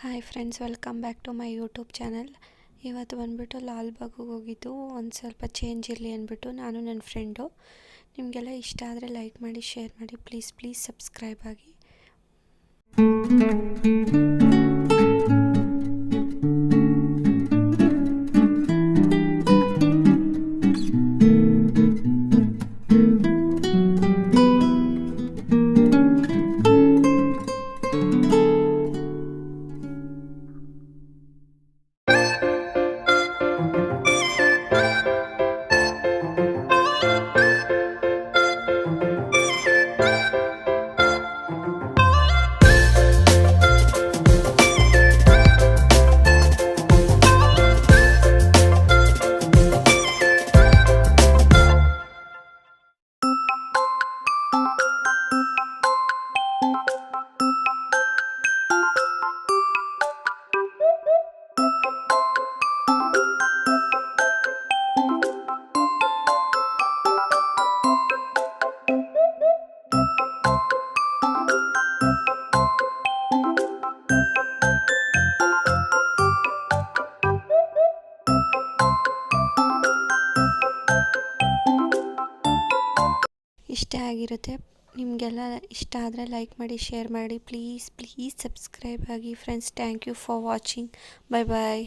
Hi friends, welcome back to my YouTube channel. ಇವತ್ತು ಬಂದುಬಿಟ್ಟು ಲಾಲ್ಬಾಗಿಗೆ ಹೋಗಿದ್ದು ಒಂದು ಸ್ವಲ್ಪ ಚೇಂಜ್ ಇರಲಿ ಅಂದ್ಬಿಟ್ಟು ನಾನು ನನ್ನ ಫ್ರೆಂಡು. ನಿಮಗೆಲ್ಲ ಇಷ್ಟ ಆದರೆ ಲೈಕ್ ಮಾಡಿ, ಶೇರ್ ಮಾಡಿ, ಪ್ಲೀಸ್ ಸಬ್ಸ್ಕ್ರೈಬ್ ಆಗಿ. ಇಷ್ಟ ಆಗಿರುತ್ತೆ. ನಿಮಗೆಲ್ಲ ಇಷ್ಟ ಆದರೆ ಲೈಕ್ ಮಾಡಿ, ಶೇರ್ ಮಾಡಿ, ಪ್ಲೀಸ್ ಸಬ್ಸ್ಕ್ರೈಬ್ ಆಗಿ friends. Thank you for watching. Bye.